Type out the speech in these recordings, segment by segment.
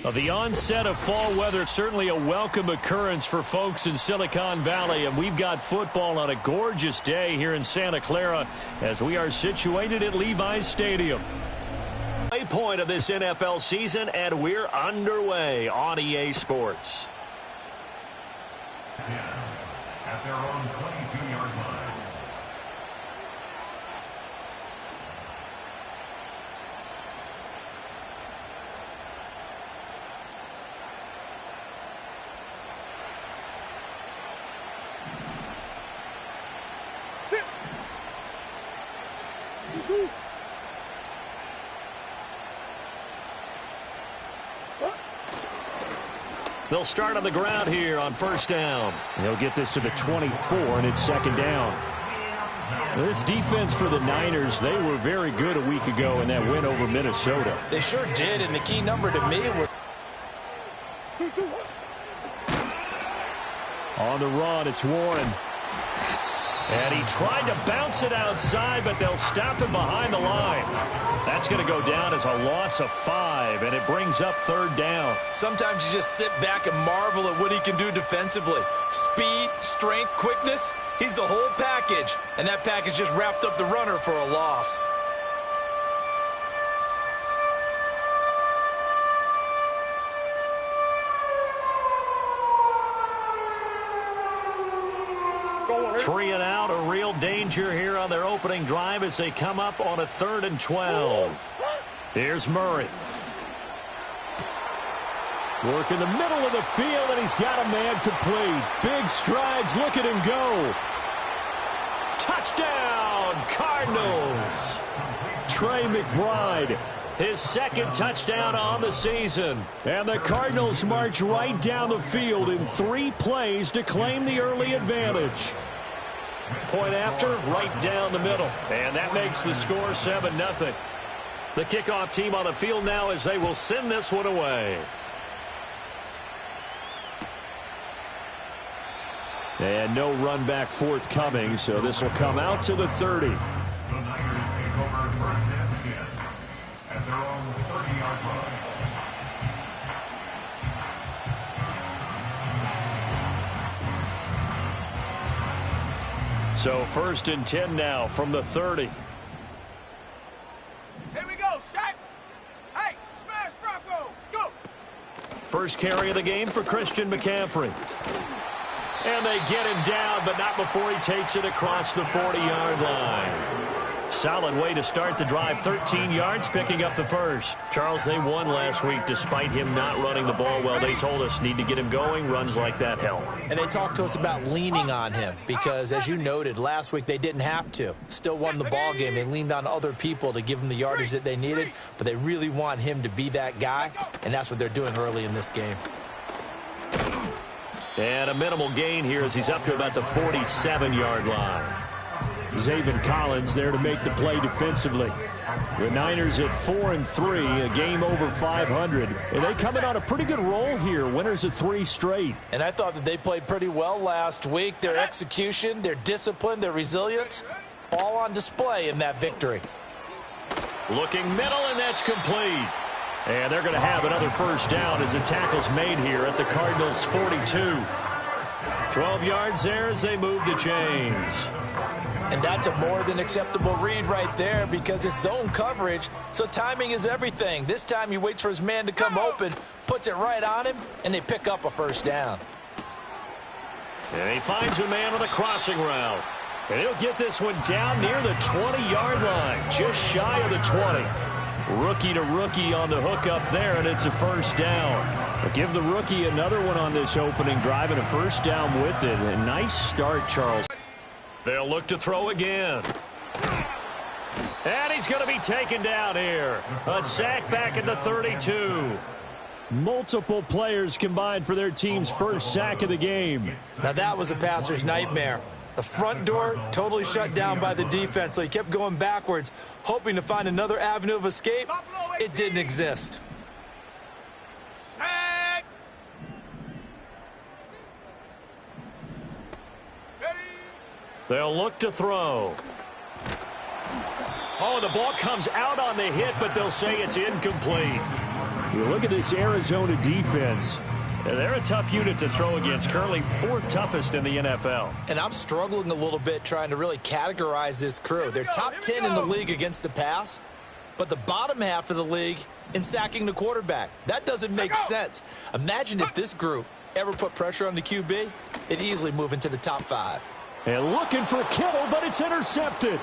The onset of fall weather, certainly a welcome occurrence for folks in Silicon Valley, and we've got football on a gorgeous day here in Santa Clara as we are situated at Levi's Stadium. Point of this NFL season, and we're underway on EA Sports. At their own 22-yard line. They'll start on the ground here on first down. They'll get this to the 24, and it's second down. This defense for the Niners, they were very good a week ago in that win over Minnesota. They sure did, and the key number to me was... On the run, it's Warren. And he tried to bounce it outside, but they'll stop him behind the line. That's going to go down as a loss of 5, and it brings up third down. Sometimes you just sit back and marvel at what he can do defensively. Speed, strength, quickness, he's the whole package. And that package just wrapped up the runner for a loss. Three and out, a real danger here on their opening drive as they come up on a 3rd and 12. Here's Murray. Work in the middle of the field, and he's got a man complete. Big strides, look at him go. Touchdown, Cardinals. Trey McBride, his second touchdown on the season. And the Cardinals march right down the field in 3 plays to claim the early advantage. Point after, right down the middle. And that makes the score 7-0. The kickoff team on the field now as they will send this one away. And no run back forthcoming, so this will come out to the 30. The Niners take over first and 10 at their own 30-yard line. So 1st and 10 now from the 30. Here we go, Shaq. Hey, smash Bronco, go. First carry of the game for Christian McCaffrey. And they get him down, but not before he takes it across the 40-yard line. Solid way to start the drive. 13 yards, picking up the first. Charles, they won last week despite him not running the ball well. They told us need to get him going. Runs like that help. And they talked to us about leaning on him because, as you noted, last week they didn't have to. Still won the ball game. They leaned on other people to give them the yardage that they needed, but they really want him to be that guy, and that's what they're doing early in this game. And a minimal gain here as he's up to about the 47-yard line. Zaven Collins there to make the play defensively. The Niners at 4-3, a game over 500. And they come in on a pretty good roll here. Winners of 3 straight. And I thought that they played pretty well last week. Their execution, their discipline, their resilience, all on display in that victory. Looking middle, and that's complete. And they're going to have another first down as the tackle's made here at the Cardinals' 42. 12 yards there as they move the chains. And that's a more than acceptable read right there because it's zone coverage, so timing is everything. This time he waits for his man to come open, puts it right on him, and they pick up a first down. And he finds a man on the crossing route. And he'll get this one down near the 20-yard line, just shy of the 20. Rookie to rookie on the hook up there, and it's a first down. But give the rookie another one on this opening drive and a first down with it. A nice start, Charles. They'll look to throw again. And he's going to be taken down here. A sack back at the 32. Multiple players combined for their team's first sack of the game. Now that was a passer's nightmare. The front door totally shut down by the defense, so he kept going backwards, hoping to find another avenue of escape. It didn't exist. Sack. They'll look to throw. Oh, the ball comes out on the hit, but they'll say it's incomplete. You look at this Arizona defense. They're a tough unit to throw against, currently 4th toughest in the NFL. And I'm struggling a little bit trying to really categorize this crew. They're top 10 in the league against the pass, but the bottom half of the league in sacking the quarterback. That doesn't make sense. Imagine if this group ever put pressure on the QB, it'd easily move into the top 5. And looking for Kittle, but it's intercepted.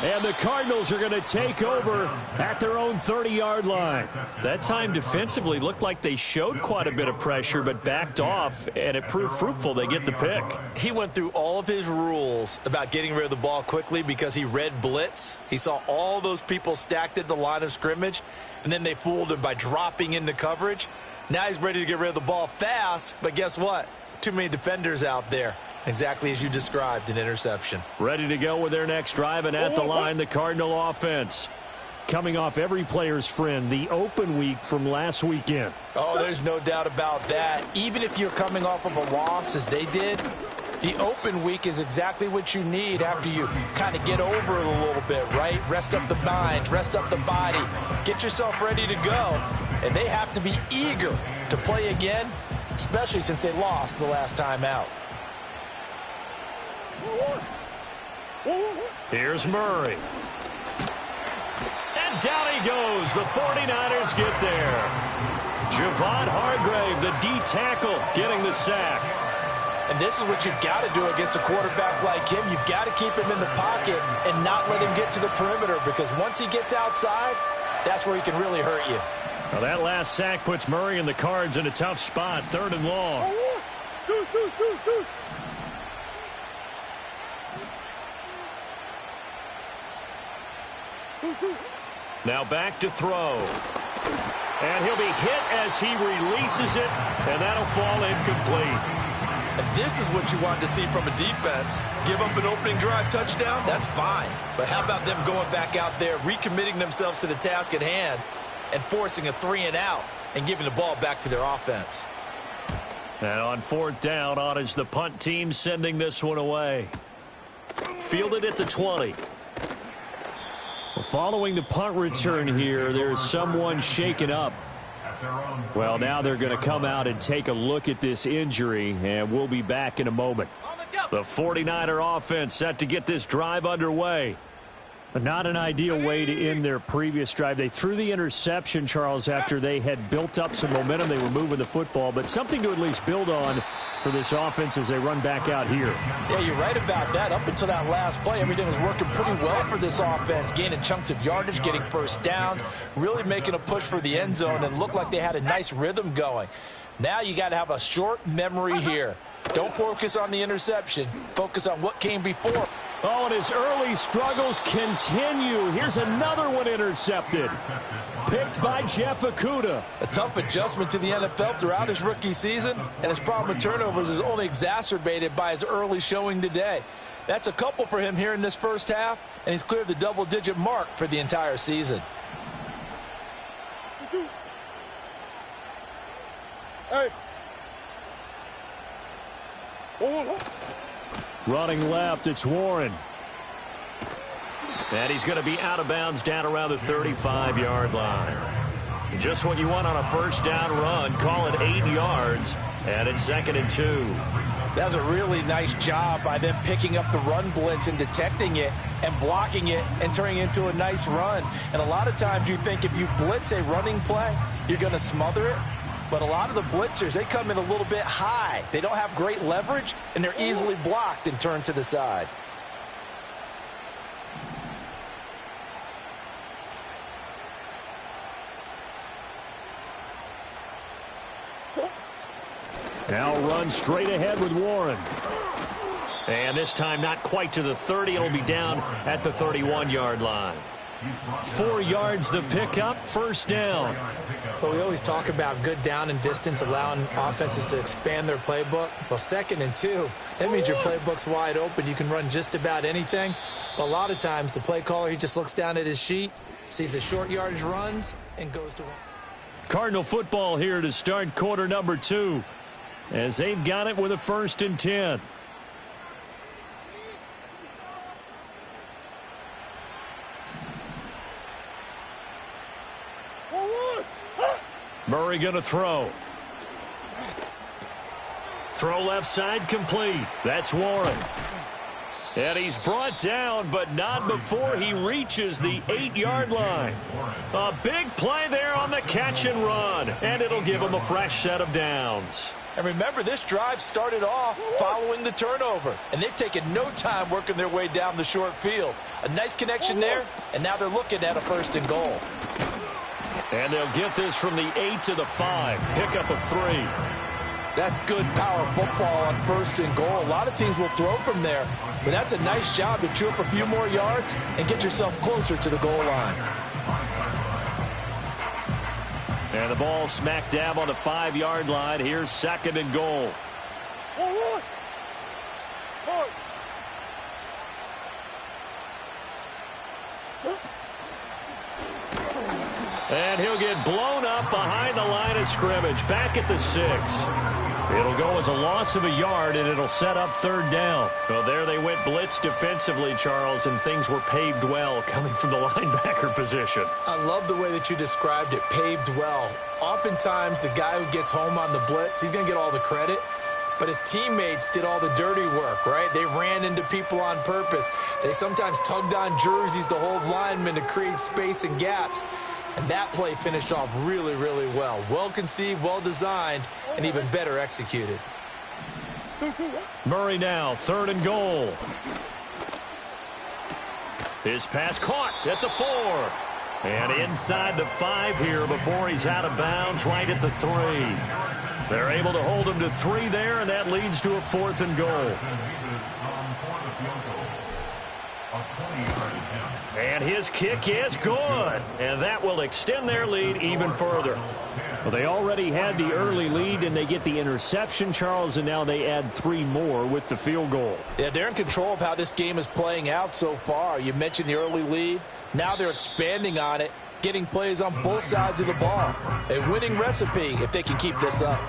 And the Cardinals are going to take over at their own 30-yard line. That time defensively looked like they showed quite a bit of pressure, but backed off, and it proved fruitful. They get the pick. He went through all of his rules about getting rid of the ball quickly because he read blitz. He saw all those people stacked at the line of scrimmage, and then they fooled him by dropping into coverage. Now he's ready to get rid of the ball fast, but guess what? Too many defenders out there. Exactly as you described, an interception. Ready to go with their next drive, and at the line, the Cardinal offense. Coming off every player's friend, the open week from last weekend. Oh, there's no doubt about that. Even if you're coming off of a loss, as they did, the open week is exactly what you need after you kind of get over it a little bit, right? Rest up the mind, rest up the body, get yourself ready to go. And they have to be eager to play again, especially since they lost the last time out. Here's Murray. And down he goes. The 49ers get there. Javon Hargrave, the D tackle, getting the sack. And this is what you've got to do against a quarterback like him. You've got to keep him in the pocket and not let him get to the perimeter, because once he gets outside, that's where he can really hurt you. Well, that last sack puts Murray and the Cards in a tough spot, 3rd and long. Now back to throw. And he'll be hit as he releases it, and that'll fall incomplete. And this is what you want to see from a defense. Give up an opening drive touchdown, that's fine. But how about them going back out there, recommitting themselves to the task at hand, and forcing a 3-and-out and giving the ball back to their offense. And on 4th down, on is the punt team sending this one away. Fielded at the 20. Following the punt return here, there's someone shaken up. Well, now they're going to come out and take a look at this injury, and we'll be back in a moment. The 49er offense set to get this drive underway. Not an ideal way to end their previous drive. They threw the interception, Charles, after they had built up some momentum. They were moving the football, but something to at least build on for this offense as they run back out here. Yeah, you're right about that. Up until that last play, everything was working pretty well for this offense, gaining chunks of yardage, getting first downs, really making a push for the end zone, and looked like they had a nice rhythm going. Now you got to have a short memory here. Don't focus on the interception. Focus on what came before. Oh, and his early struggles continue. Here's another one intercepted. Picked by Jeff Okudah. A tough adjustment to the NFL throughout his rookie season, and his problem with turnovers is only exacerbated by his early showing today. That's a couple for him here in this first half, and he's cleared the double-digit mark for the entire season. Hey. Running left, it's Warren. And he's going to be out of bounds down around the 35-yard line. Just what you want on a first down run. Call it 8 yards, and it's 2nd and 2. That was a really nice job by them picking up the run blitz and detecting it and blocking it and turning it into a nice run. And a lot of times you think if you blitz a running play, you're going to smother it. But a lot of the blitzers, they come in a little bit high. They don't have great leverage, and they're easily blocked and turned to the side. Now run straight ahead with Warren. And this time not quite to the 30. It'll be down at the 31-yard line. 4 yards the pickup, first down. But we always talk about good down and distance, allowing offenses to expand their playbook. Well, 2nd and 2, that means your playbook's wide open. You can run just about anything. But a lot of times the play caller, he just looks down at his sheet, sees the short yardage runs, and goes to one. Cardinal football here to start quarter number 2, as they've got it with a 1st and 10. Murray going to throw. Throw left side complete. That's Warren. And he's brought down, but not before he reaches the 8-yard line. A big play there on the catch and run, and it'll give him a fresh set of downs. And remember, this drive started off following the turnover, and they've taken no time working their way down the short field. A nice connection there, and now they're looking at a 1st and goal. And they'll get this from the 8 to the 5. Pickup of 3. That's good power football on 1st and goal. A lot of teams will throw from there, but that's a nice job to chew up a few more yards and get yourself closer to the goal line. And the ball smack dab on the 5-yard line. Here's 2nd and goal. And he'll get blown up behind the line of scrimmage. Back at the 6. It'll go as a loss of a yard, and it'll set up 3rd down. Well, there they went blitz defensively, Charles, and things were paved well coming from the linebacker position. I love the way that you described it, paved well. Oftentimes, the guy who gets home on the blitz, he's going to get all the credit. But his teammates did all the dirty work, right? They ran into people on purpose. They sometimes tugged on jerseys to hold linemen to create space and gaps. And that play finished off really, really well. Well-conceived, well-designed, and even better executed. Murray now, 3rd and goal. His pass caught at the 4. And inside the 5 here before he's out of bounds, right at the 3. They're able to hold him to 3 there, and that leads to a 4th and goal. And his kick is good. And that will extend their lead even further. Well, they already had the early lead, and they get the interception, Charles, and now they add 3 more with the field goal. Yeah, they're in control of how this game is playing out so far. You mentioned the early lead. Now they're expanding on it, getting plays on both sides of the ball. A winning recipe if they can keep this up.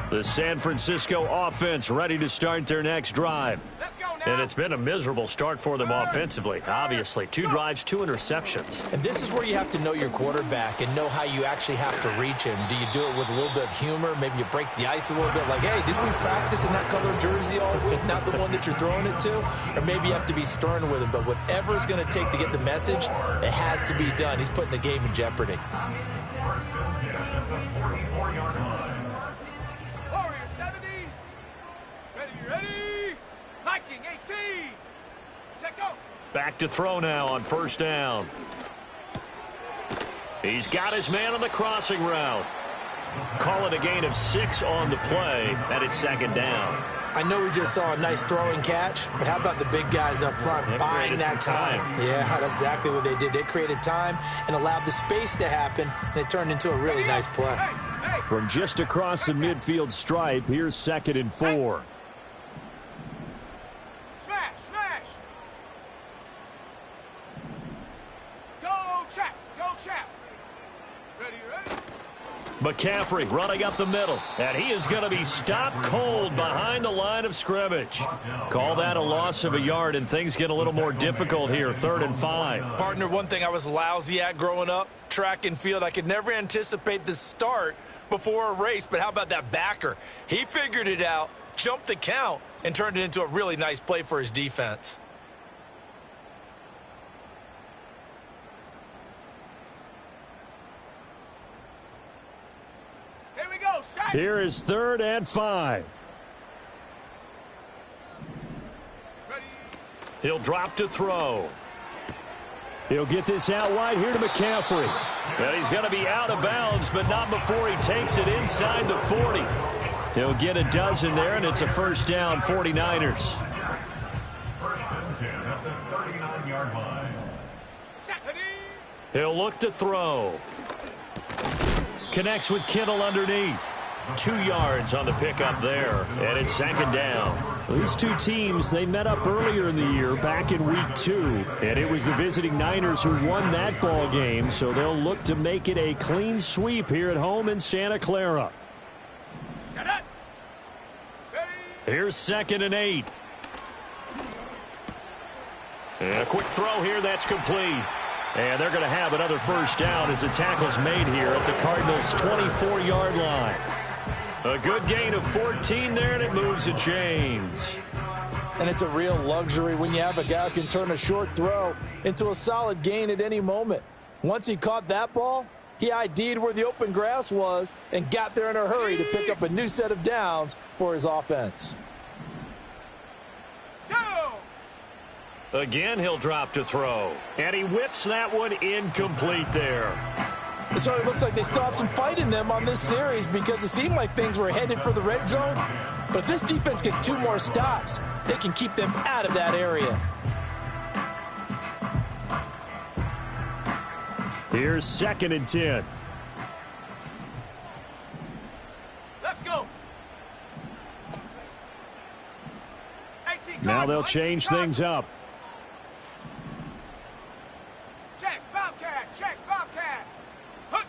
The San Francisco offense ready to start their next drive. Let's go now. And it's been a miserable start for them offensively, obviously. 2 drives, 2 interceptions. And this is where you have to know your quarterback and know how you actually have to reach him. Do you do it with a little bit of humor? Maybe you break the ice a little bit like, hey, didn't we practice in that color jersey all week, not the one that you're throwing it to? Or maybe you have to be stern with him. But whatever it's going to take to get the message, it has to be done. He's putting the game in jeopardy. Warrior 70. Ready. Viking 18. Check go. Back to throw now on 1st down. He's got his man on the crossing route. Call it a gain of 6 on the play, and it's 2nd down. I know we just saw a nice throwing catch, but how about the big guys up front buying that time? Yeah, that's exactly what they did. They created time and allowed the space to happen, and it turned into a really nice play. From just across the midfield stripe, here's 2nd and 4. Smash. Go chap. Ready. McCaffrey running up the middle, and he is going to be stopped cold behind the line of scrimmage. Call that a loss of a yard, and things get a little more difficult here, 3rd and 5. Partner, one thing I was lousy at growing up, track and field, I could never anticipate the start before a race, but how about that backer? He figured it out, jumped the count, and turned it into a really nice play for his defense. Here is 3rd and 5. Ready. He'll drop to throw. He'll get this out wide here to McCaffrey. And he's going to be out of bounds, but not before he takes it inside the 40. He'll get a dozen there, and it's a 1st down, 49ers. 1st and 10 at the 39-yard line. He'll look to throw. Connects with Kittle underneath. 2 yards on the pickup there, and it's second down. These two teams, they met up earlier in the year, back in week 2, and it was the visiting Niners who won that ball game, so they'll look to make it a clean sweep here at home in Santa Clara. Here's 2nd and 8. And a quick throw here, that's complete. And they're going to have another first down as the tackle's made here at the Cardinals' 24-yard line. A good gain of 14 there, and it moves the chains. And it's a real luxury when you have a guy who can turn a short throw into a solid gain at any moment. Once he caught that ball, he ID'd where the open grass was and got there in a hurry to pick up a new set of downs for his offense. Again, he'll drop to throw. And he whips that one incomplete there. It certainly looks like they still have some fight in them on this series because it seemed like things were headed for the red zone. But if this defense gets 2 more stops, they can keep them out of that area. Here's 2nd and 10. Let's go. Now they'll change things up. Check, Bobcat, check, Bobcat. Hook.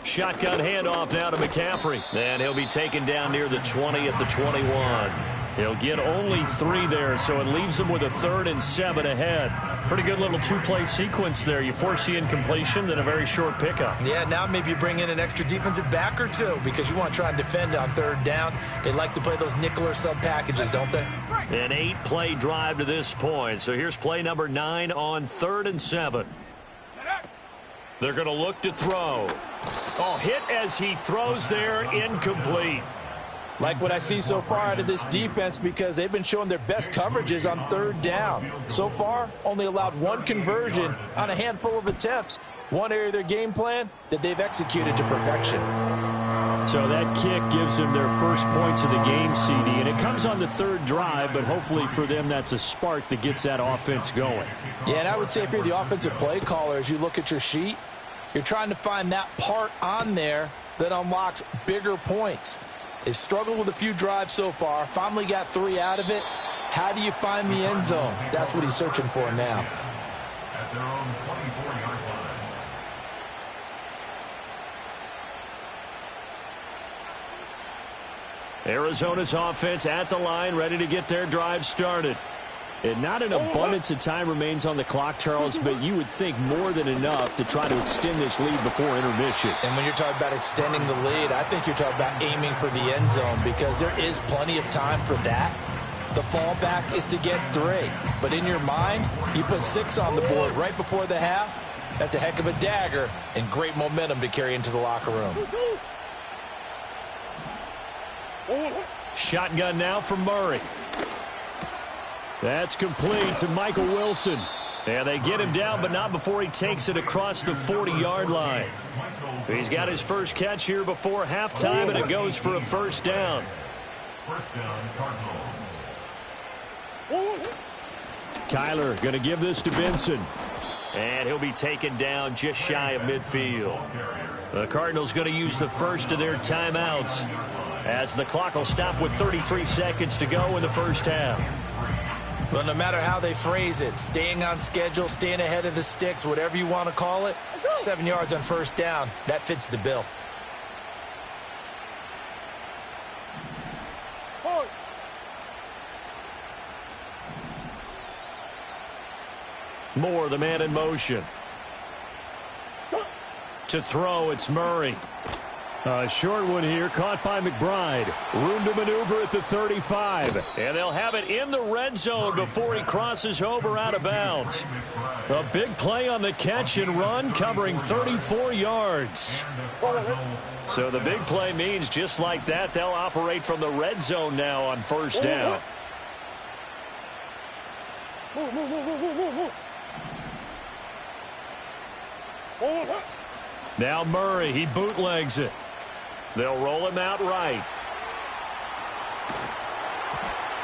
Shotgun handoff now to McCaffrey. And he'll be taken down near the 20 at the 21. He'll get only 3 there, so it leaves him with a 3rd and 7 ahead. Pretty good little 2-play sequence there. You force the incompletion, then a very short pickup. Yeah, now maybe you bring in an extra defensive back or 2 because you want to try and defend on 3rd down. They like to play those nickel or sub packages, don't they? An 8-play drive to this point. So here's play number 9 on 3rd and 7. They're going to look to throw. Oh, hit as he throws there, incomplete. Like what I see so far out of this defense because they've been showing their best coverages on 3rd down. So far, only allowed 1 conversion on a handful of attempts. One area of their game plan that they've executed to perfection. So that kick gives them their first points of the game, CD, and it comes on the 3rd drive, but hopefully for them that's a spark that gets that offense going. Yeah, and I would say if you're the offensive play caller, as you look at your sheet, you're trying to find that part on there that unlocks bigger points. They've struggled with a few drives so far, finally got 3 out of it. How do you find the end zone? That's what he's searching for now. At their own 24-yard line. Arizona's offense at the line, ready to get their drive started. And not an abundance of time remains on the clock, Charles, but you would think more than enough to try to extend this lead before intermission. And when you're talking about extending the lead, I think you're talking about aiming for the end zone because there is plenty of time for that. The fallback is to get 3. But in your mind, you put 6 on the board right before the half. That's a heck of a dagger and great momentum to carry into the locker room. Shotgun now for Murray. That's complete to Michael Wilson. And they get him down, but not before he takes it across the 40-yard line. He's got his first catch here before halftime, and it goes for a first down. First down, Cardinals. Kyler going to give this to Benson. And he'll be taken down just shy of midfield. The Cardinals going to use the first of their timeouts as the clock will stop with 33 seconds to go in the first half. Well, no matter how they phrase it, staying on schedule, staying ahead of the sticks, whatever you want to call it, 7 yards on first down, that fits the bill. Moore, the man in motion. To throw, it's Murray. A short one here, caught by McBride. Room to maneuver at the 35. And they'll have it in the red zone before he crosses over out of bounds. A big play on the catch and run, covering 34 yards. So the big play means just like that, they'll operate from the red zone now on first down. Now Murray, he bootlegs it. They'll roll him out right.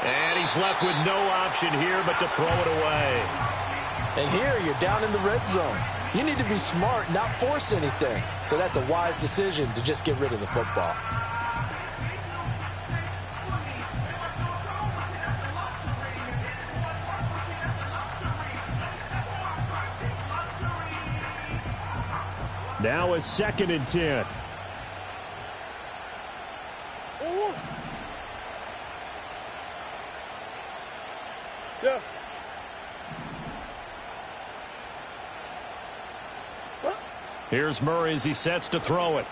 And he's left with no option here but to throw it away. And here you're down in the red zone. You need to be smart, not force anything. So that's a wise decision to just get rid of the football. Now a 2nd and 10. Yeah. Here's Murray as he sets to throw it.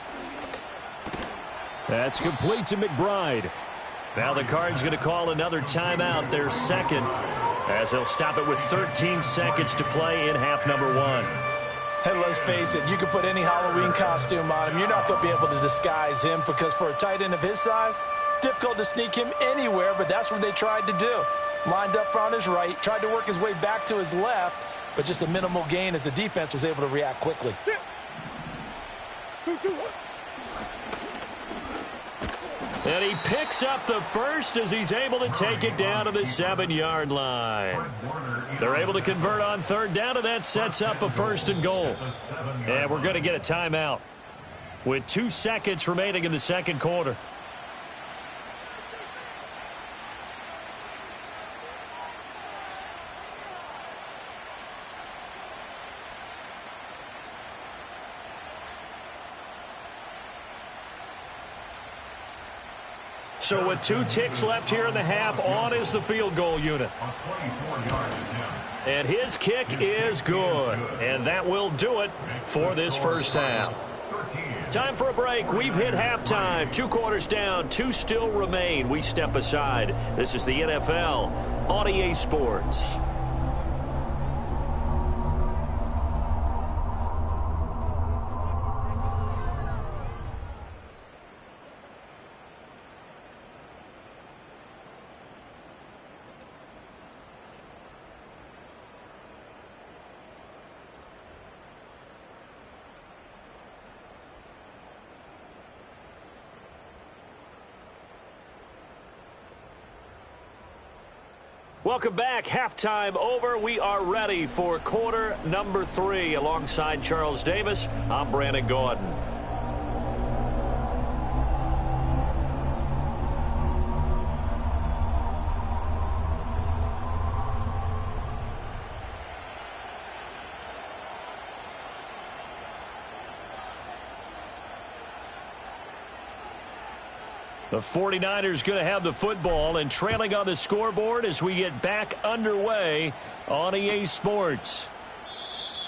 That's complete to McBride. Now the Cards going to call another timeout, their second, as they'll stop it with 13 seconds to play in half number 1. Hey, let's face it, you can put any Halloween costume on him. You're not going to be able to disguise him because for a tight end of his size, difficult to sneak him anywhere, but that's what they tried to do. Lined up on his right, tried to work his way back to his left, but just a minimal gain as the defense was able to react quickly. 2-2. And he picks up the first as he's able to take it down to the 7-yard line. They're able to convert on 3rd down, and that sets up a 1st and goal. And we're going to get a timeout with 2 seconds remaining in the 2nd quarter. So with 2 ticks left here in the half, on is the field goal unit. And his kick is good. And that will do it for this first half. Time for a break. We've hit halftime. 2 quarters down, 2 still remain. We step aside. This is the NFL on EA Sports. Welcome back. Halftime over. We are ready for quarter number 3. Alongside Charles Davis, I'm Brandon Gordon. The 49ers going to have the football and trailing on the scoreboard as we get back underway on EA Sports.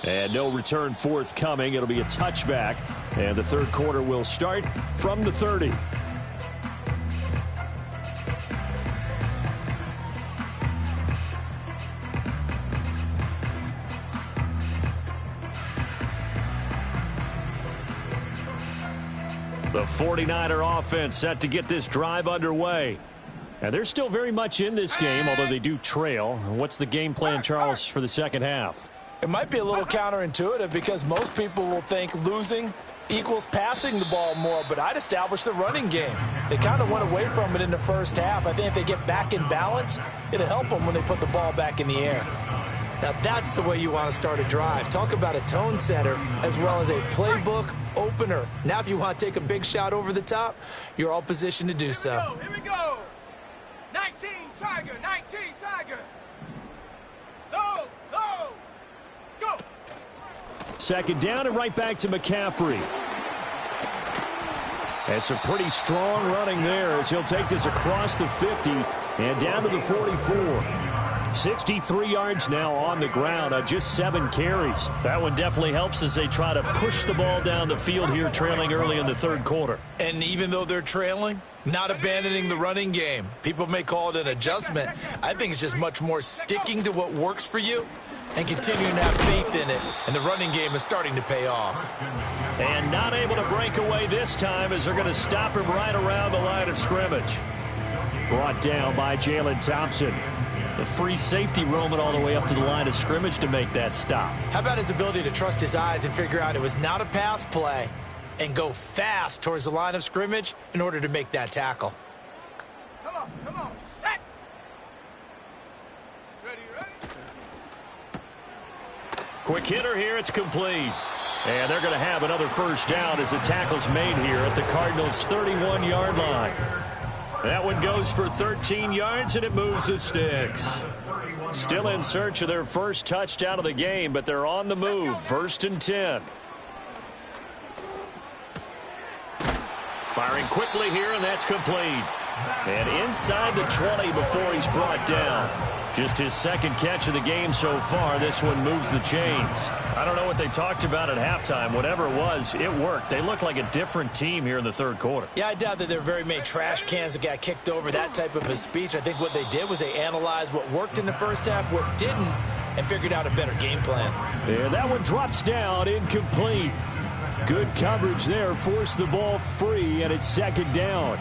And no return forthcoming. It'll be a touchback. And the 3rd quarter will start from the 30. The 49er offense set to get this drive underway. And they're still very much in this game, although they do trail. What's the game plan, Charles, for the second half? It might be a little counterintuitive because most people will think losing equals passing the ball more, but I'd establish the running game. They kind of went away from it in the first half. I think if they get back in balance, it'll help them when they put the ball back in the air. Now that's the way you want to start a drive. Talk about a tone setter as well as a playbook opener. Now if you want to take a big shot over the top, you're all positioned to do so. Here we go. 19 Tiger, 19 Tiger. Low, low. Go. 2nd down and right back to McCaffrey. That's a pretty strong running there as he'll take this across the 50 and down to the 44. 63 yards now on the ground on just 7 carries. That one definitely helps as they try to push the ball down the field here, trailing early in the 3rd quarter. And even though they're trailing, not abandoning the running game. People may call it an adjustment. I think it's just much more sticking to what works for you and continuing to have faith in it. And the running game is starting to pay off. And not able to break away this time as they're going to stop him right around the line of scrimmage. Brought down by Jalen Thompson. The free safety roaming all the way up to the line of scrimmage to make that stop. How about his ability to trust his eyes and figure out it was not a pass play and go fast towards the line of scrimmage in order to make that tackle. Come on, set. Ready. Quick hitter here, it's complete. And they're going to have another first down as the tackle's made here at the Cardinals' 31-yard line. That one goes for 13 yards, and it moves the sticks. Still in search of their first touchdown of the game, but they're on the move. 1st and 10. Firing quickly here, and that's complete. And inside the 20 before he's brought down. Just his second catch of the game so far. This one moves the chains. I don't know what they talked about at halftime. Whatever it was, it worked. They look like a different team here in the third quarter. Yeah, I doubt that there are very many trash cans that got kicked over, that type of a speech. I think what they did was they analyzed what worked in the first half, what didn't, and figured out a better game plan. And that one drops down, incomplete. Good coverage there, forced the ball free, and it's second down.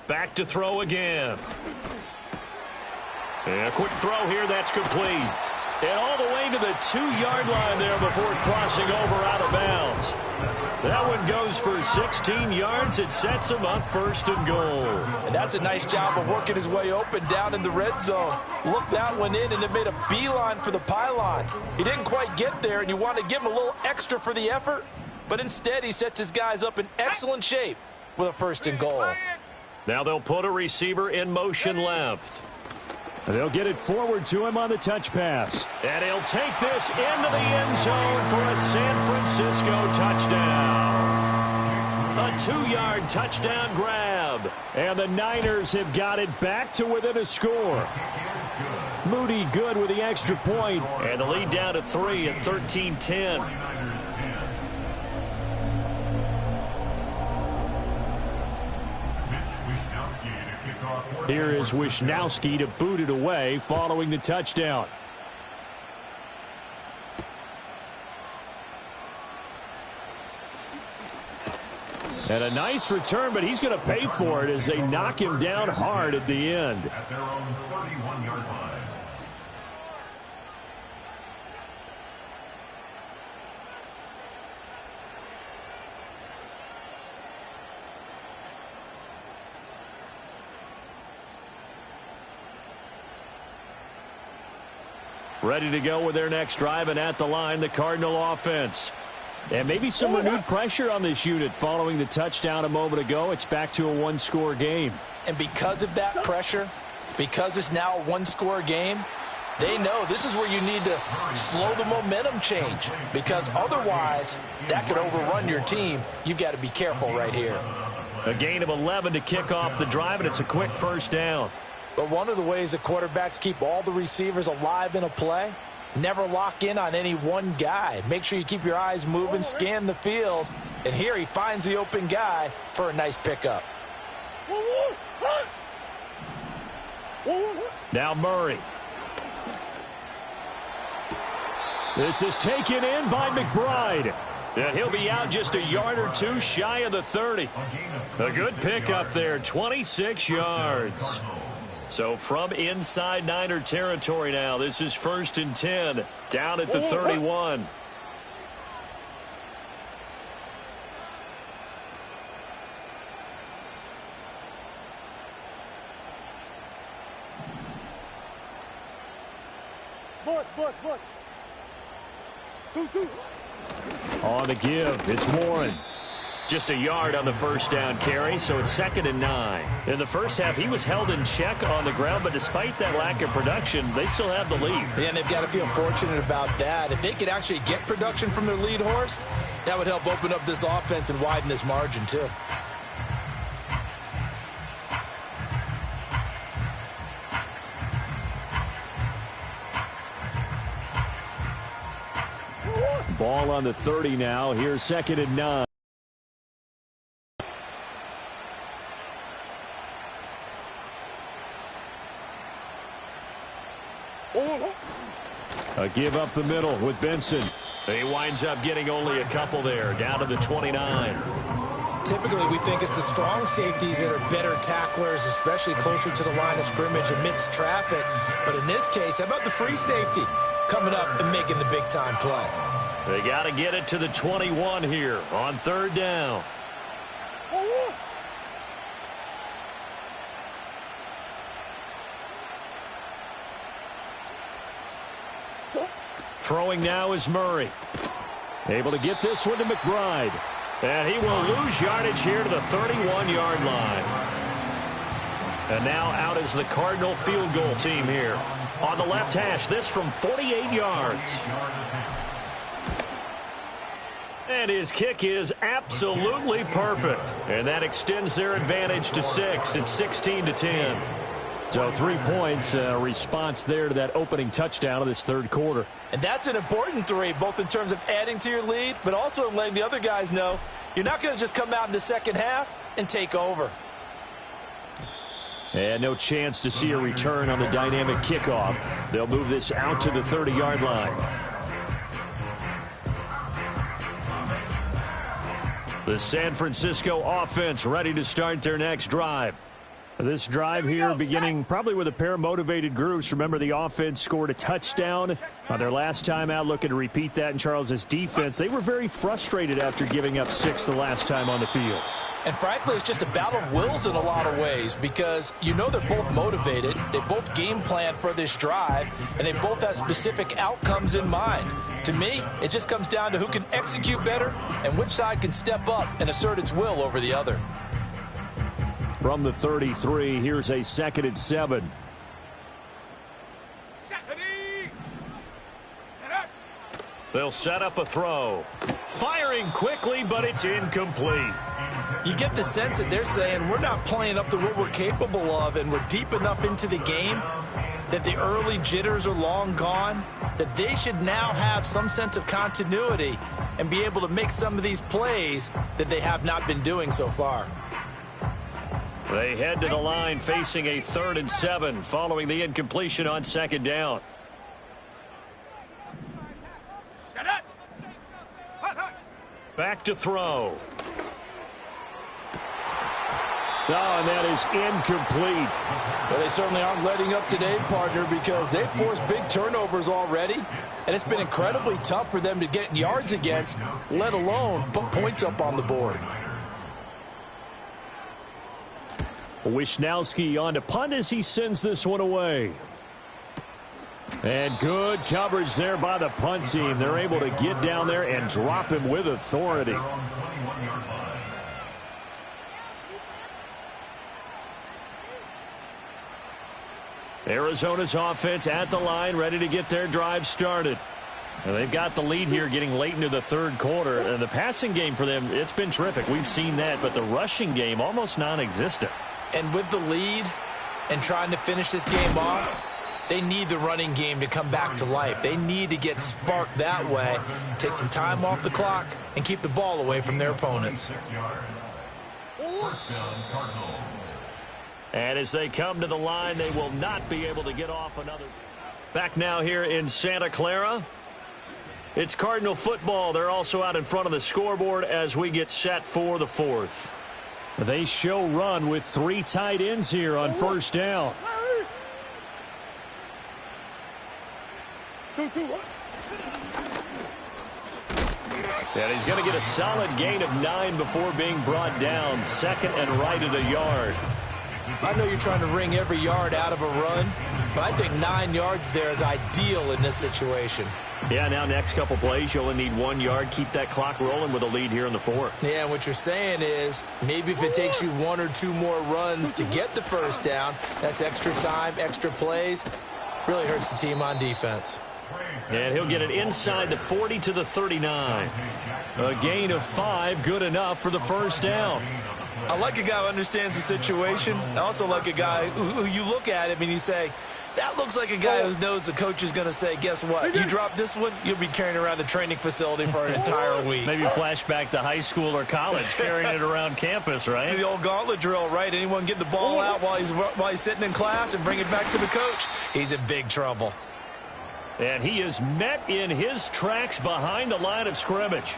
Back to throw again. And a quick throw here, that's complete. And all the way to the 2-yard line there before crossing over out of bounds. That one goes for 16 yards. It sets him up first and goal. And that's a nice job of working his way open down in the red zone. Looked that one in, and it made a beeline for the pylon. He didn't quite get there, and you want to give him a little extra for the effort. But instead, he sets his guys up in excellent shape with a first and goal. Now they'll put a receiver in motion left. They'll get it forward to him on the touch pass. And he'll take this into the end zone for a San Francisco touchdown. A 2-yard touchdown grab. And the Niners have got it back to within a score. Moody good with the extra point. And the lead down to 3 at 13-10. Here is Wisnowski to boot it away following the touchdown. And a nice return, but he's going to pay for it as they knock him down hard at the end. At their own 31-yard line. Ready to go with their next drive, and at the line, the Cardinal offense. And maybe some renewed pressure on this unit following the touchdown a moment ago. It's back to a one-score game. And because of that pressure, because it's now a one-score game, they know this is where you need to slow the momentum change, because otherwise that could overrun your team. You've got to be careful right here. A gain of 11 to kick off the drive, and it's a quick first down. But one of the ways the quarterbacks keep all the receivers alive in a play Never lock in on any one guy. Make sure you keep your eyes moving, scan the field. And here he finds the open guy for a nice pickup. Now Murray. This is taken in by McBride. And he'll be out just a yard or two shy of the 30. A good pickup there, 26 yards. So from inside Niner territory now, this is 1st and 10, down at the 31. Bush. 2-2. On the give, it's Warren. Just a yard on the first down carry, so it's 2nd and 9. In the first half, he was held in check on the ground, but despite that lack of production, they still have the lead. Yeah, and they've got to feel fortunate about that. If they could actually get production from their lead horse, that would help open up this offense and widen this margin, too. Ball on the 30 now. Here's 2nd and 9. A give up the middle with Benson. He winds up getting only a couple there, down to the 29. Typically, we think it's the strong safeties that are better tacklers, especially closer to the line of scrimmage amidst traffic. But in this case, how about the free safety coming up and making the big-time play? They got to get it to the 21 here on 3rd down. Throwing now is Murray. Able to get this one to McBride. And he will lose yardage here to the 31-yard line. And now out is the Cardinal field goal team here. On the left hash, this from 48 yards. And his kick is absolutely perfect. And that extends their advantage to 6. It's 16-10. So 3 points, response there to that opening touchdown of this third quarter. And that's an important 3, both in terms of adding to your lead, but also letting the other guys know you're not going to just come out in the second half and take over. And no chance to see a return on the dynamic kickoff. They'll move this out to the 30-yard line. The San Francisco offense ready to start their next drive. This drive here beginning probably with a pair of motivated groups. Remember, the offense scored a touchdown on their last time out. Looking to repeat that in Charles's defense. They were very frustrated after giving up 6 the last time on the field. And frankly, it's just a battle of wills in a lot of ways because you know they're both motivated. They both game plan for this drive, and they both have specific outcomes in mind. To me, it just comes down to who can execute better and which side can step up and assert its will over the other. From the 33, here's a 2nd and 7. They'll set up a throw. Firing quickly, but it's incomplete. You get the sense that they're saying we're not playing up to what we're capable of, and we're deep enough into the game that the early jitters are long gone, that they should now have some sense of continuity and be able to make some of these plays that they have not been doing so far. They head to the line facing a 3rd and 7 following the incompletion on 2nd down. Back to throw. Oh, and that is incomplete. Well, they certainly aren't letting up today, partner, because they've forced big turnovers already, and it's been incredibly tough for them to get yards against, let alone put points up on the board. Wisnowski on to punt as he sends this one away. And good coverage there by the punt team. They're able to get down there and drop him with authority. Arizona's offense at the line, ready to get their drive started. And they've got the lead here getting late into the third quarter. And the passing game for them, it's been terrific. We've seen that, but the rushing game almost non-existent. And with the lead and trying to finish this game off, They need the running game to come back to life. They need to get sparked that way, take some time off the clock, and keep the ball away from their opponents. And as they come to the line, they will not be able to get off another. Back now here in Santa Clara. It's Cardinal football. They're also out in front of the scoreboard as we get set for the fourth. They show run with 3 tight ends here on first down. And he's going to get a solid gain of 9 before being brought down. 2nd and right at a yard. I know you're trying to wring every yard out of a run, but I think 9 yards there is ideal in this situation. Yeah, now next couple plays, you only need 1 yard. Keep that clock rolling with a lead here in the fourth. Yeah, what you're saying is maybe if it takes you 1 or 2 more runs to get the first down, that's extra time, extra plays. Really hurts the team on defense. And he'll get it inside the 40 to the 39. A gain of 5, good enough for the first down. I like a guy who understands the situation. I also like a guy who you look at him and you say, that looks like a guy who knows the coach is going to say, guess what? You drop this one, you'll be carrying around the training facility for an entire week. Maybe flashback to high school or college, carrying it around campus, right? The old gauntlet drill, right? Anyone get the ball out while he's sitting in class and bring it back to the coach, he's in big trouble. And he is met in his tracks behind the line of scrimmage.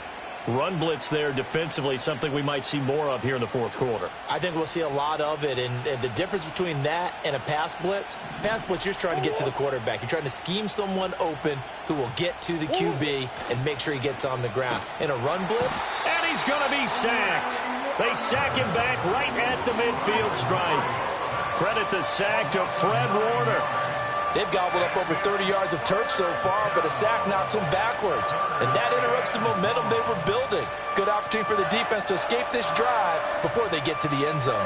Run blitz there defensively, something we might see more of here in the fourth quarter. I think we'll see a lot of it, and the difference between that and a pass blitz, you're just trying to get to the quarterback. You're trying to scheme someone open who will get to the QB and make sure he gets on the ground. In a run blitz, and he's going to be sacked. They sack him back right at the midfield stripe. Credit the sack to Fred Warner. They've gobbled up over 30 yards of turf so far, but a sack knocks them backwards. And that interrupts the momentum they were building. Good opportunity for the defense to escape this drive before they get to the end zone.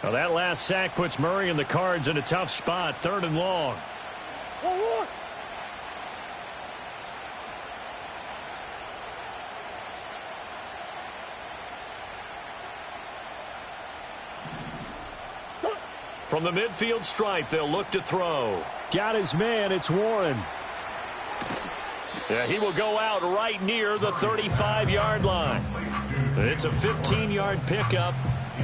Well, that last sack puts Murray and the Cards in a tough spot, 3rd and long. From the midfield stripe, they'll look to throw. Got his man. It's Warren. Yeah, he will go out right near the 35-yard line. It's a 15-yard pickup,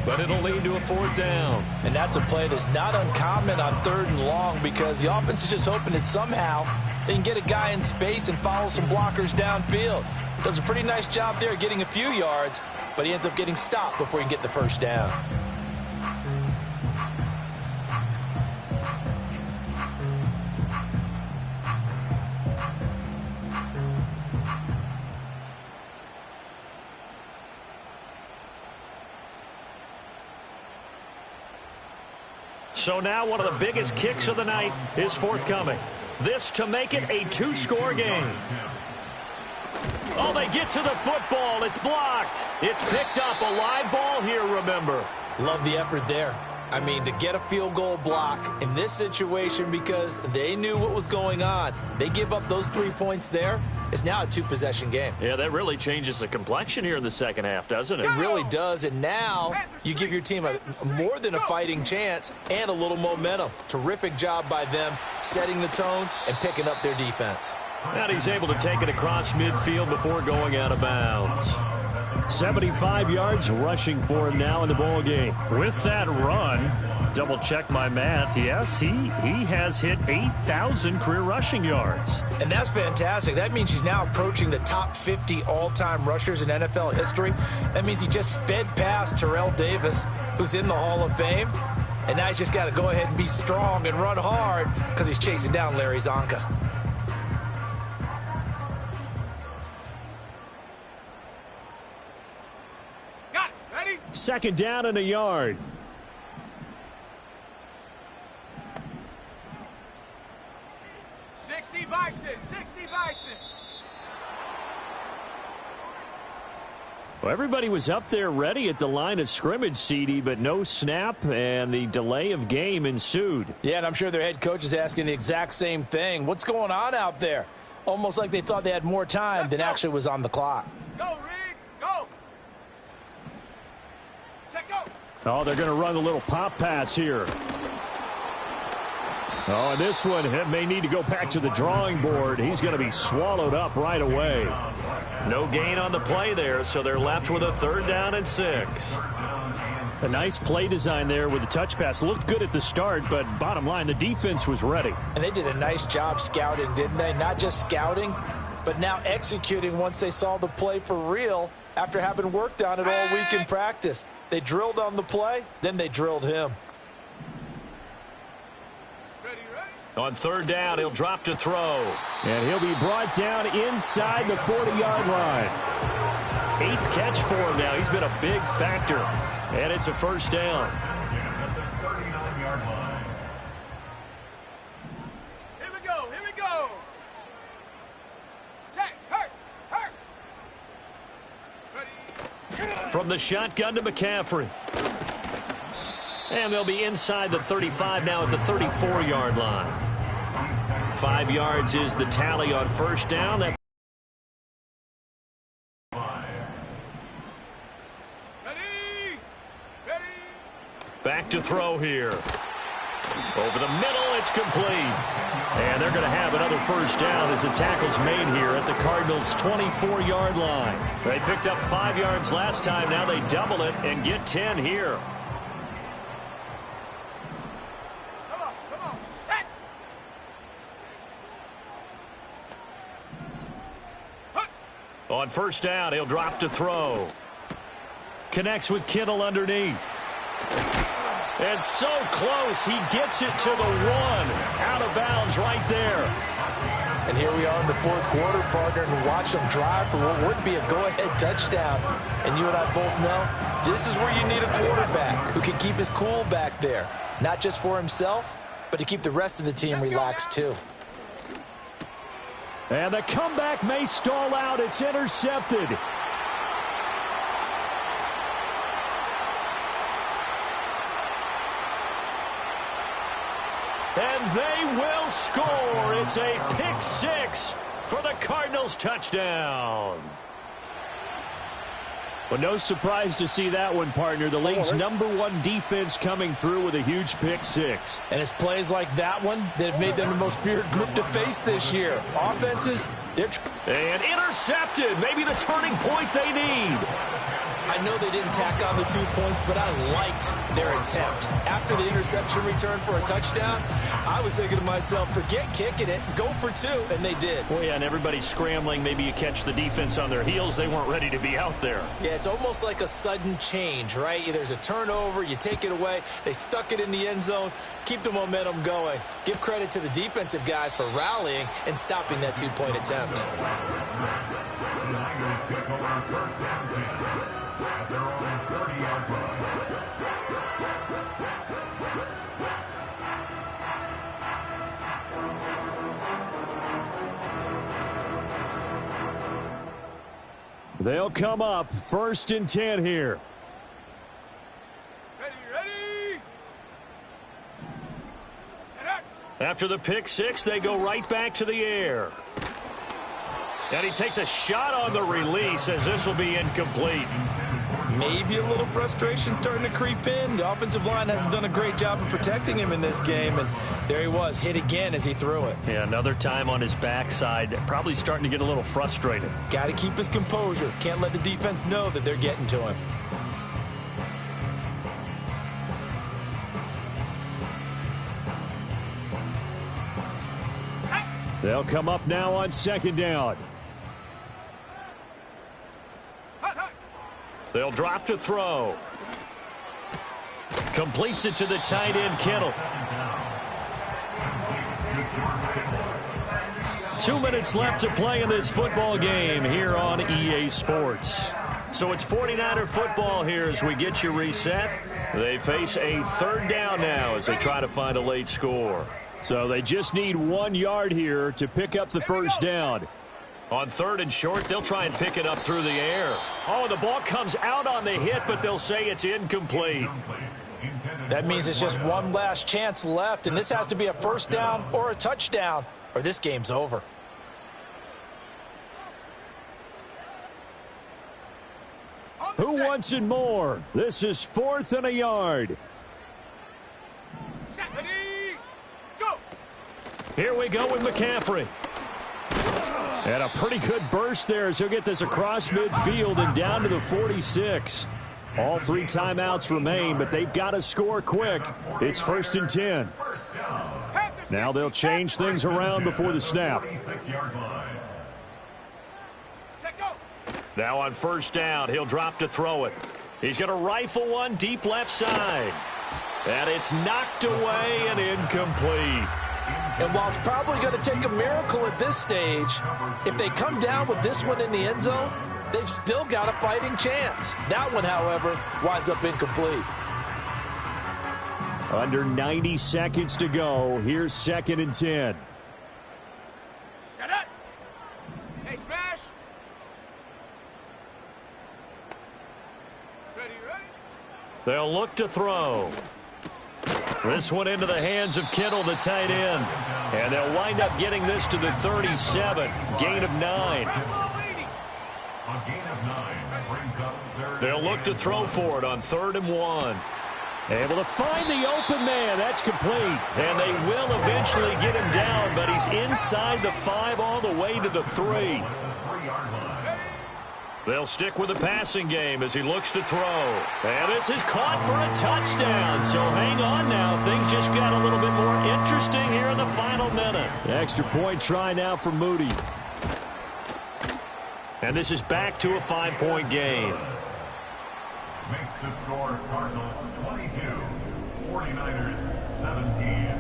but it'll lead to a 4th down. And that's a play that's not uncommon on 3rd and long because the offense is just hoping that somehow they can get a guy in space and follow some blockers downfield. Does a pretty nice job there getting a few yards, but he ends up getting stopped before he can get the first down. So now one of the biggest kicks of the night is forthcoming. This to make it a 2-score game. Oh, they get to the football. It's blocked. It's picked up. A live ball here, remember. Love the effort there. I mean, to get a field goal block in this situation because they knew what was going on. They give up those 3 points there. It's now a 2-possession game. Yeah, that really changes the complexion here in the second half, doesn't it? It really does, and now you give your team more than a fighting chance and a little momentum. Terrific job by them setting the tone and picking up their defense. And he's able to take it across midfield before going out of bounds. 75 yards rushing for him now in the ball game. With that run, double check my math. Yes, he has hit 8,000 career rushing yards. And that's fantastic. That means he's now approaching the top 50 all-time rushers in NFL history. That means he just sped past Terrell Davis, who's in the Hall of Fame. And now he's just got to go ahead and be strong and run hard because he's chasing down Larry Zonka. Got it. Ready? 2nd down and a yard. Well, everybody was up there ready at the line of scrimmage, CD, but no snap, and the delay of game ensued. Yeah, and I'm sure their head coach is asking the exact same thing. What's going on out there? Almost like they thought they had more time than actually was on the clock. Go, Rig, go. Check, go. Oh, they're going to run a little pop pass here. Oh, and this one may need to go back to the drawing board. He's going to be swallowed up right away. No gain on the play there, so they're left with a 3rd down and 6. A nice play design there with the touch pass. Looked good at the start, but bottom line, the defense was ready. And they did a nice job scouting, didn't they? Not just scouting, but now executing once they saw the play for real after having worked on it all week in practice. They drilled on the play, then they drilled him. On 3rd down, he'll drop to throw. And he'll be brought down inside the 40-yard line. 8th catch for him now. He's been a big factor. And it's a 1st down. At the 39-yard line. Here we go, here we go. Check, hurt. Ready. From the shotgun to McCaffrey. And they'll be inside the 35 now at the 34-yard line. 5 yards is the tally on 1st down. Ready. Back to throw here. Over the middle, it's complete. And they're going to have another 1st down as the tackle's made here at the Cardinals' 24-yard line. They picked up 5 yards last time. Now they double it and get 10 here. Come on, set. On 1st down, he'll drop to throw. Connects with Kittle underneath. And so close, he gets it to the 1. Out of bounds right there. And here we are in the 4th quarter, partner, and watch them drive for what would be a go-ahead touchdown. And you and I both know this is where you need a quarterback who can keep his cool back there. Not just for himself, but to keep the rest of the team relaxed too. And the comeback may stall out. It's intercepted. And they will score. It's a pick 6 for the Cardinals touchdown. Well, no surprise to see that one, partner. The league's #1 defense coming through with a huge pick 6. And it's plays like that one that have made them the most feared group to face this year. Offenses, and intercepted. Maybe the turning point they need. I know they didn't tack on the 2 points, but I liked their attempt. After the interception return for a touchdown, I was thinking to myself, forget kicking it, go for 2, and they did. Well, yeah, and everybody's scrambling. Maybe you catch the defense on their heels. They weren't ready to be out there. Yeah, it's almost like a sudden change, right? There's a turnover, you take it away, they stuck it in the end zone, keep the momentum going. Give credit to the defensive guys for rallying and stopping that 2-point attempt. The Niners pick over 1st and 10 at their own 30-yard line. They'll come up 1st and 10 here. Ready. After the pick 6, they go right back to the air. And he takes a shot on the release as this will be incomplete. Maybe a little frustration starting to creep in. The offensive line hasn't done a great job of protecting him in this game, and there he was, hit again as he threw it. Yeah, another time on his backside, probably starting to get a little frustrated. Got to keep his composure. Can't let the defense know that they're getting to him. They'll come up now on 2nd down. They'll drop to throw. Completes it to the tight end, Kittle. 2 minutes left to play in this football game here on EA Sports. So it's 49er football here as we get you reset. They face a 3rd down now as they try to find a late score. So they just need 1 yard here to pick up the 1st down. On 3rd and short, they'll try and pick it up through the air. Oh, the ball comes out on the hit, but they'll say it's incomplete. That means it's just one last chance left, and this has to be a first down or a touchdown, or this game's over. Who wants it more? This is 4th and a yard. Ready, go. Here we go with McCaffrey. And a pretty good burst there as he'll get this across midfield and down to the 46. All 3 timeouts remain, but they've got to score quick. It's 1st and 10. Now they'll change things around before the snap. Now on 1st down, he'll drop to throw it. He's going to rifle one deep left side. And it's knocked away and incomplete. And while it's probably going to take a miracle at this stage, if they come down with this one in the end zone, they've still got a fighting chance. That one, however, winds up incomplete. Under 90 seconds to go. Here's 2nd and 10. Shut up. Hey, smash. Ready. They'll look to throw. This one into the hands of Kittle, the tight end. And they'll wind up getting this to the 37. Gain of 9. They'll look to throw for it on 3rd and 1. Able to find the open man. That's complete. And they will eventually get him down, but he's inside the 5 all the way to the 3. They'll stick with the passing game as he looks to throw. And this is caught for a touchdown. So hang on now. Things just got a little bit more interesting here in the final minute. The extra point try now for Moody. And this is back to a 5-point game. Makes the score Cardinals 22, 49ers 17.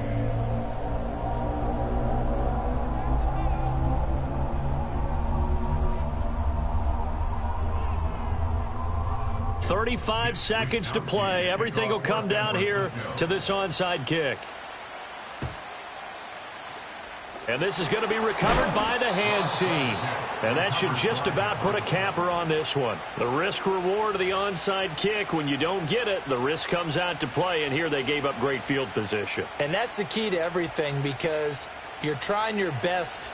35 seconds to play. Everything will come down here to this onside kick. And this is going to be recovered by the hands team. And that should just about put a capper on this one. The risk-reward of the onside kick, when you don't get it, the risk comes out to play, and here they gave up great field position. And that's the key to everything, because you're trying your best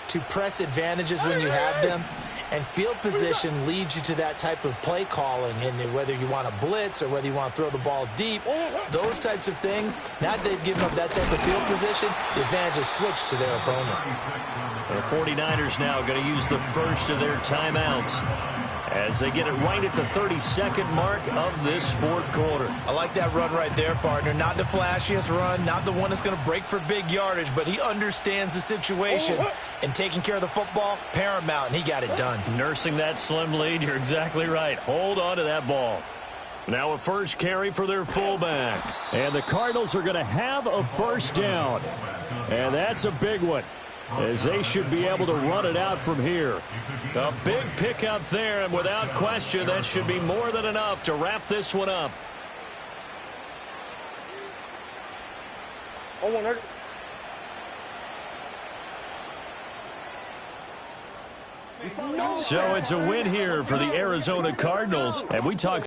to press advantages when you have them, and field position leads you to that type of play calling. And whether you want to blitz or whether you want to throw the ball deep, those types of things, now that they've given up that type of field position, the advantage is switched to their opponent. The 49ers now going to use the first of their timeouts as they get it right at the 32nd mark of this 4th quarter. I like that run right there, partner. Not the flashiest run, not the one that's going to break for big yardage, but he understands the situation, and taking care of the football, paramount, and he got it done. Nursing that slim lead, you're exactly right. Hold on to that ball. Now a first carry for their fullback. And the Cardinals are going to have a first down. And that's a big one, as they should be able to run it out from here. A big pickup there, and without question, that should be more than enough to wrap this one up. So it's a win here for the Arizona Cardinals, and we talked